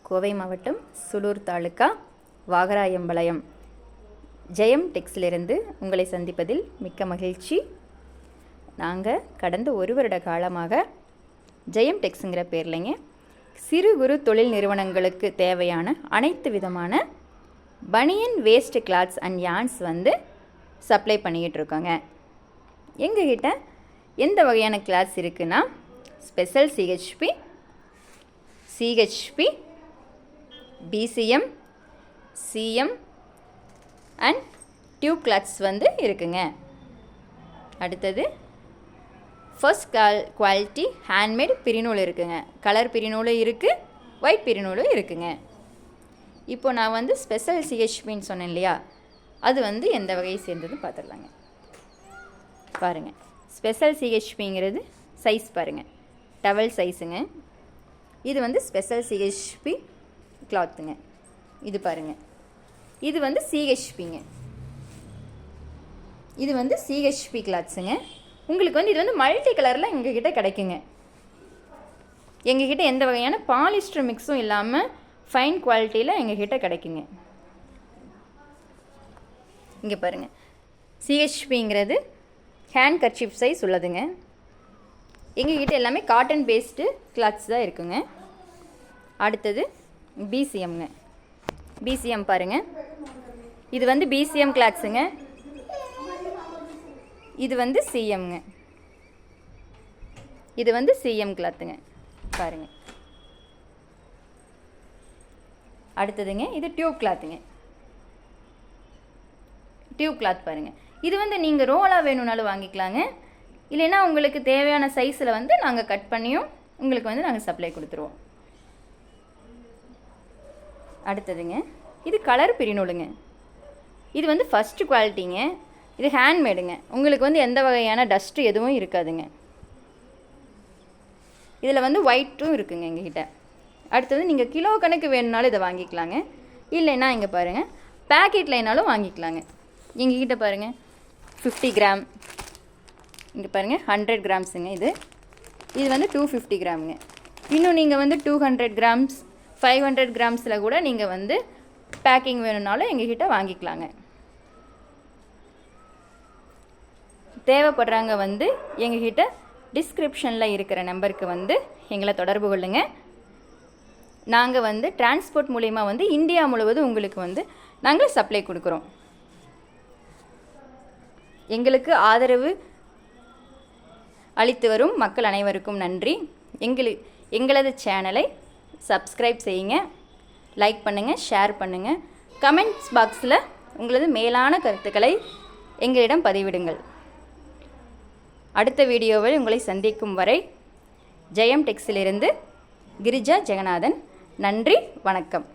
கோவை மாவட்டம் சுலூர் தாலுகா வாகராயம்பாளையம் ஜெயம் டெக்ஸிலிருந்து உங்களை சந்திப்பதில் மிக்க மகிழ்ச்சி. நாங்கள் கடந்த ஒரு வருட காலமாக ஜெயம் டெக்ஸுங்கிற பேர்லைங்க சிறு குறு தொழில் நிறுவனங்களுக்கு தேவையான அனைத்து விதமான பனியன் waste clothes and yarns supply பண்ணிக்கிட்டு இருக்கோங்க. எங்ககிட்ட எந்த வகையான கிளாத்ஸ் இருக்குன்னா special CHP, CHP, PCM, CM and tube clothes இருக்குங்க. அடுத்தது ஃபர்ஸ்ட் குவாலிட்டி ஹேண்ட்மேட் பிரிநூல் இருக்குங்க. கலர் பிரிநூலும் இருக்குது, ஒயிட் பிரிநூலும் இருக்குங்க. இப்போ நான் ஸ்பெஷல் சிஹெச்பின்னு சொன்னேன் இல்லையா, அது எந்த வகையை சேர்ந்ததுன்னு பார்த்துடலாங்க. பாருங்கள், ஸ்பெஷல் சிஹெச்பிங்கிறது சைஸ் பாருங்கள், டவல் சைஸுங்க. இது ஸ்பெஷல் சிஹெச்பி கிளாத்துங்க. இது பாருங்கள், இது சிஹெச்பிங்க. இது சிஹெச்பி கிளாத்ஸுங்க. உங்களுக்கு இது மல்டி கலரில் எங்ககிட்ட கிடைக்குங்க. எங்ககிட்ட எந்த வகையான பாலிஸ்டர் மிக்ஸும் இல்லாமல் ஃபைன் குவாலிட்டியில் எங்ககிட்ட கிடைக்குங்க. இங்கே பாருங்கள், சிஹெச்பிங்கிறது ஹேண்ட் கர்ச்சீஃப் சைஸ் உள்ளதுங்க. எங்ககிட்ட எல்லாமே காட்டன் பேஸ்டு கிளாத்ஸ் தான் இருக்குங்க. அடுத்தது பிசிஎம்ங்க. பிசிஎம் பாருங்கள், இது பிசிஎம் கிளாத்ஸுங்க. இது சிஎம்ங்க. இது சிஎம் கிளாத்துங்க. பாருங்கள். அடுத்ததுங்க இது டியூப் கிளாத்துங்க. டியூப் கிளாத் பாருங்கள். இது நீங்கள் ரோலாக வேணும்னாலும் வாங்கிக்கலாங்க. இல்லைன்னா உங்களுக்கு தேவையான சைஸில் நாங்கள் கட் பண்ணியும் உங்களுக்கு நாங்கள் சப்ளை கொடுத்துருவோம். அடுத்ததுங்க இது கலர் பிரிநூலுங்க. இது ஃபஸ்ட்டு குவாலிட்டிங்க. இது ஹேண்ட்மேடுங்க. உங்களுக்கு எந்த வகையான டஸ்ட்டு எதுவும் இருக்காதுங்க. இதில் ஒயிட்டும் இருக்குங்க எங்ககிட்ட. அடுத்தது நீங்கள் கிலோ கணக்கு வேணும்னாலும் இதை வாங்கிக்கலாங்க. இல்லைன்னா இங்கே பாருங்கள், பேக்கெட்லைனாலும் வாங்கிக்கலாங்க. எங்ககிட்ட பாருங்கள் 50 கிராம், இங்கே பாருங்கள் 100 கிராம்ஸுங்க. இது 250 கிராமுங்க. இன்னும் நீங்கள் 200 கிராம்ஸ் 500 கிராம்ஸில் கூட நீங்கள் பேக்கிங் வேணும்னாலும் எங்ககிட்ட வாங்கிக்கலாங்க. தேவைப்படுறாங்க எங்ககிட்ட டிஸ்கிரிப்ஷனில் இருக்கிற நம்பருக்கு எங்களை தொடர்பு கொள்ளுங்க. நாங்கள் டிரான்ஸ்போர்ட் மூலிமா இந்தியா முழுவதும் உங்களுக்கு நாங்கள் சப்ளை கொடுக்குறோம். எங்களுக்கு ஆதரவு அளித்து வரும் மக்கள் அனைவருக்கும் நன்றி. எங்களது சேனலை சப்ஸ்கிரைப் செய்யுங்க, லைக் பண்ணுங்கள், ஷேர் பண்ணுங்கள். கமெண்ட்ஸ் பாக்ஸில் உங்களது மேலான கருத்துக்களை எங்களிடம் பதிவிடுங்கள். அடுத்த வீடியோவில் உங்களை சந்திக்கும் வரை ஜெயம் டெக்ஸிலிருந்து கிரிஜா ஜெகநாதன். நன்றி, வணக்கம்.